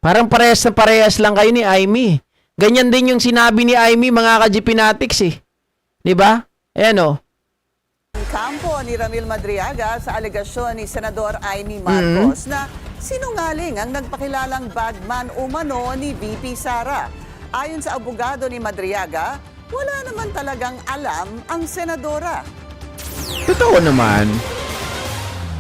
Parang parehas na parehas lang kayo ni Aimee. Ganyan din yung sinabi ni Aimee, mga ka-GPnatics eh. 'Di ba? Ayan oh. Kampo ni Ramil Madriaga sa alegasyon ni Senador Aimee Marcos na sinungaling ang nagpakilalang bagman umano ni VP Sara. Ayon sa abogado ni Madriaga, wala naman talagang alam ang senadora. Totoo naman.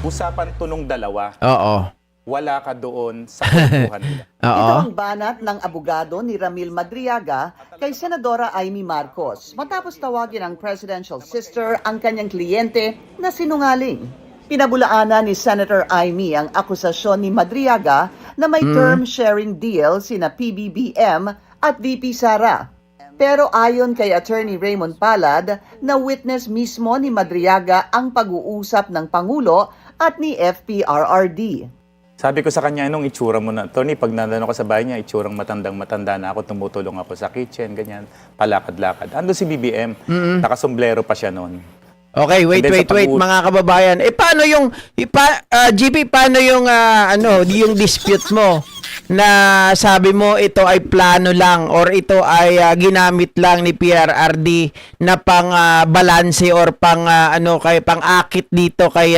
Usapan to nung dalawa. Oo. Wala ka doon sa kwentuhan nila. Ito Oo. ang banat ng abogado ni Ramil Madriaga kay Senadora Aimee Marcos matapos tawagin ng presidential sister ang kanyang kliyente na sinungaling. Pinabulaanan ni Senator Aimee ang akusasyon ni Madriaga na may term sharing deal sina PBBM at VP Sara. Pero ayon kay Attorney Raymond Palad, na witness mismo ni Madriaga ang pag-uusap ng Pangulo at ni FPRRD. Sabi ko sa kanya, anong itsura mo na? Tony, pag nandun ako sa bahay niya, itsurang matandang-matanda na ako, tumutulong ako sa kitchen, ganyan, palakad-lakad. Ando si BBM, nakasomblero pa siya noon. Okay, wait, And then sa mga kababayan. Paano yung GP, paano yung yung dispute mo na sabi mo ito ay plano lang or ito ay ginamit lang ni PRRD na pang balanse or pang pang-akit dito kay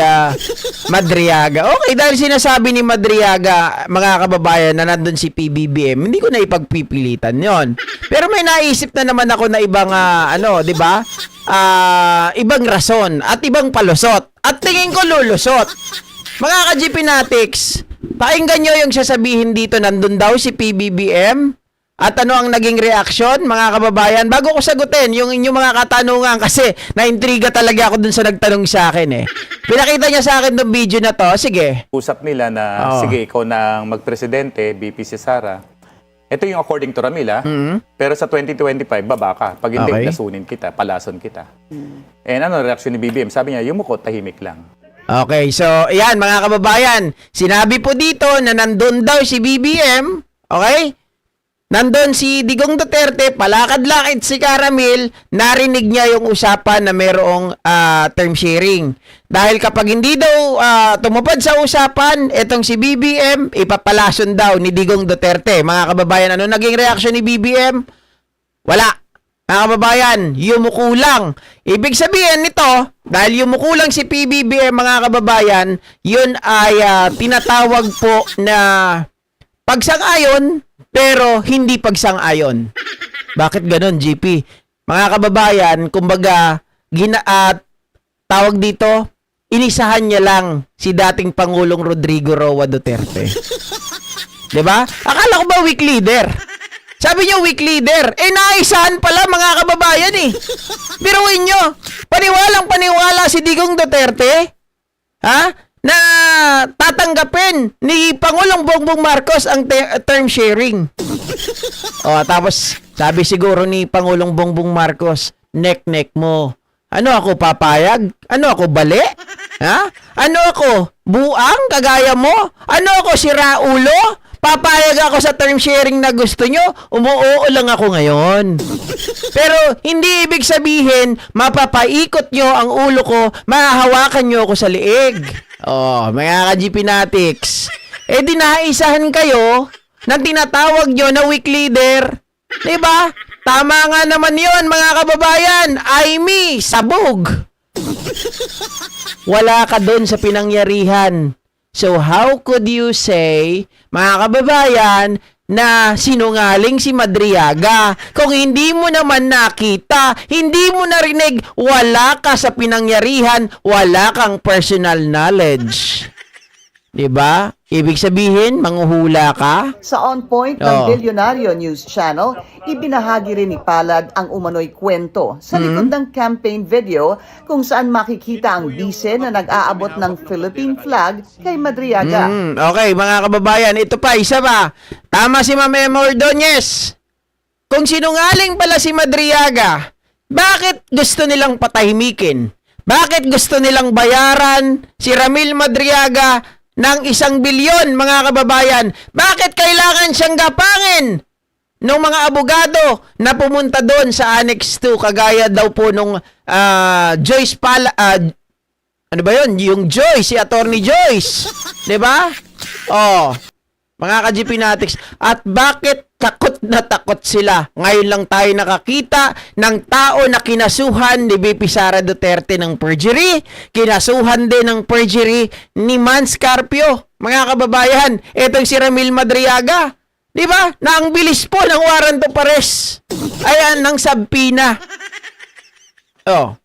Madriaga. Okay, dahil sinasabi ni Madriaga, mga kababayan, na nandun si PBBM, hindi ko na ipagpipilitan 'yon. Pero may naisip na naman ako na ibang 'di ba? Ibang rason at ibang palusot. At tingin ko lulusot. Mga ka-GPnatics, pakinggan nyo yung sasabihin dito, nandun daw si PBBM. At ano ang naging reaksyon, mga kababayan? Bago ko sagutin yung inyong mga katanungan, kasi naintriga talaga ako dun sa nagtanong sa akin eh. Pinakita niya sa akin ng video na to. Sige. Usap nila na, sige, ikaw na ang magpresidente, VP si Sara. Ito yung according to Ramila, pero sa 2025, baba ka. Pag hindi, Okay. lasunin kita, palason kita. And ano reaksyon ni BBM? Sabi niya, yumuko, tahimik lang. Okay, so ayan mga kababayan, sinabi po dito na nandun daw si BBM, okay? Nandun si Digong Duterte, palakad-lakad si Caramil, narinig niya yung usapan na mayroong term sharing. Dahil kapag hindi daw tumupad sa usapan, etong si BBM, ipapalason daw ni Digong Duterte. Mga kababayan, ano naging reaksyon ni BBM? Wala. Mga kababayan, yumuko lang. Ibig sabihin nito, dahil yumuko lang si PBBM, mga kababayan, yun ay tinatawag po na pagsang-ayon, pero hindi pagsang-ayon. Bakit ganon, GP? Mga kababayan, kumbaga, tawag dito, inisahan niya lang si dating Pangulong Rodrigo Roa Duterte. 'Di ba? Akala ko ba weak leader? Sabi niyo weak leader. Naisahan pala, mga kababayan eh. Biruin nyo. Paniwalang-paniwala si Digong Duterte, na tatanggapin ni Pangulong Bongbong Marcos ang term sharing. Tapos sabi siguro ni Pangulong Bongbong Marcos, nek-nek mo. Ano ako, papayag? Ano ako, bali? Ano ako, buang kagaya mo? Ano ako, siraulo? Papayag ako sa term sharing na gusto nyo, umuoo lang ako ngayon. Pero hindi ibig sabihin, mapapaikot nyo ang ulo ko, mahahawakan nyo ako sa liig. Mga ka-GPnatics, di naisahan kayo ng tinatawag nyo na weak leader. Diba? Tama nga naman yon, mga kababayan. Aimee, sabog. Wala ka doon sa pinangyarihan. So how could you say, mga kababayan, na sinungaling si Madriaga? Kung hindi mo naman nakita, hindi mo narinig, wala ka sa pinangyarihan, wala kang personal knowledge. 'Di ba? Ibig sabihin, manghuhula ka? Sa On Point ng Bilyonaryo News Channel, ibinahagi rin ni Palad ang umano'y kwento sa likod ng campaign video kung saan makikita ang bise na nag-aabot ng Philippine flag kay Madriaga. Okay, mga kababayan, ito pa, isa pa. Tama si Ma'am Emma Ordonez. Kung sinungaling pala si Madriaga, bakit gusto nilang patahimikin? Bakit gusto nilang bayaran si Ramil Madriaga ng 1 bilyon, mga kababayan? Bakit kailangan siyang gapangin ng mga abogado na pumunta doon sa Annex 2, kagaya daw po nung Joyce ano ba yun? Yung Joyce, si Attorney Joyce. 'Di ba? mga ka-GP Natics. At bakit takot na takot sila? Ngayon lang tayo nakakita ng tao na kinasuhan ni VP Sara Duterte ng perjury, kinasuhan din ng perjury ni Mans Carpio. Mga kababayan, etong si Ramil Madriaga, di ba? Na ang bilis po ng warrant of arrest. Ayan, ng sabpina. Oh.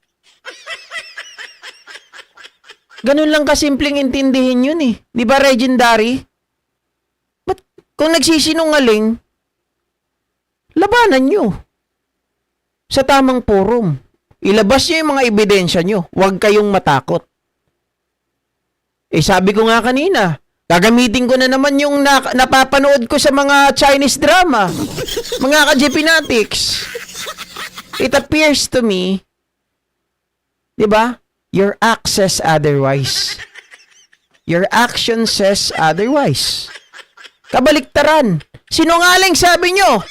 Ganun lang kasimpleng intindihin yun eh. Di ba, legendary? But kung nagsisinungaling, labanan nyo. Sa tamang forum. Ilabas nyo yung mga ebidensya nyo. Huwag kayong matakot. Eh, sabi ko nga kanina, gagamitin ko na naman yung napapanood ko sa mga Chinese drama. Mga ka-GP Natics. It appears to me, di ba? Your act says otherwise. Your action says otherwise. Kabaliktaran. Sinungaling sabi nyo.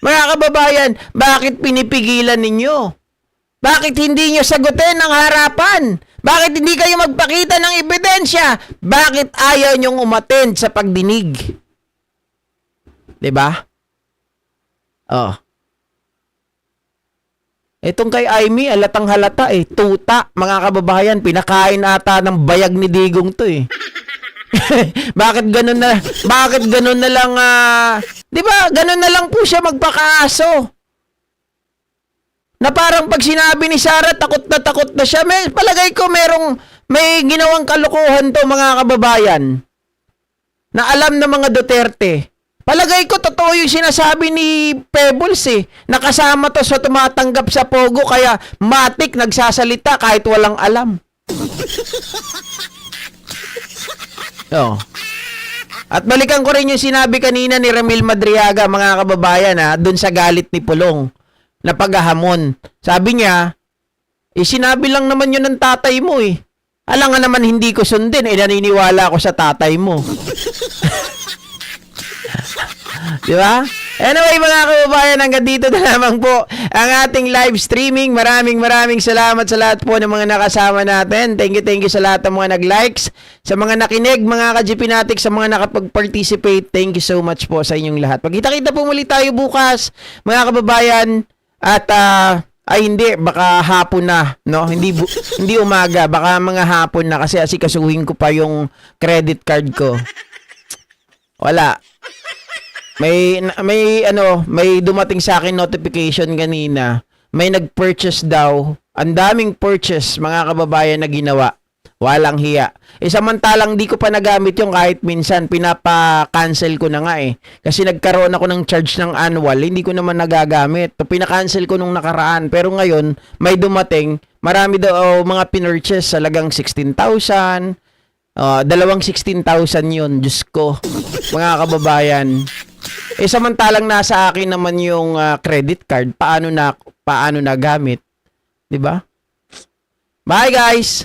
Mga kababayan, bakit pinipigilan ninyo? Bakit hindi nyo sagutin ang harapan? Bakit hindi kayo magpakita ng ebidensya? Bakit ayaw nyong umattend sa pagdinig? 'Di ba? Oh. Itong kay Aimee, alatang halata eh. Tuta, mga kababayan, pinakain ata ng bayag ni Digong to eh. Bakit ganun na lang, 'di ba? Ganun na lang po siya magpakaaso. Na parang pag sinabi ni Sara, takot na siya. Palagay ko may ginawang kalokohan to, mga kababayan. Na alam ng mga Duterte. Palagay ko, totoo yung sinasabi ni Pebbles eh. Nakasama to sa tumatanggap sa Pogo, kaya matik nagsasalita kahit walang alam. Oh. At balikan ko rin yung sinabi kanina ni Ramil Madriaga, mga kababayan, dun sa galit ni Pulong na paghahamon. Sabi niya, sinabi lang naman yun ng tatay mo eh. Alam nga naman hindi ko sundin, naniniwala ako sa tatay mo. Di ba? Anyway, mga kababayan, hanggang dito na lamang po ang ating live streaming. Maraming salamat sa lahat po ng mga nakasama natin. Thank you sa lahat ng mga nag-likes, sa mga nakinig, mga ka-GP Natics, sa mga nakapag-participate. Thank you so much po sa inyong lahat. Pagkita-kita po muli tayo bukas, mga kababayan. At ay hindi, baka hapon na, no? Hindi umaga, baka mga hapon na kasi asikasuhin ko pa yung credit card ko. Wala. May dumating sa akin notification kanina. May nag-purchase daw. Ang daming purchase, mga kababayan, na ginawa. Walang hiya. Samantalang di ko pa nagamit yung kahit minsan. Pinapa-cancel ko na nga eh. Kasi nagkaroon ako ng charge ng annual. Hindi ko naman nagagamit. Pina-cancel ko nung nakaraan. Pero ngayon, may dumating. Marami daw mga pinurchase. Salagang 16,000. Dalawang 16,000 yun. Diyos ko. Mga kababayan. Samantalang nasa akin naman yung credit card. Paano na gamit? 'Di ba? Bye guys.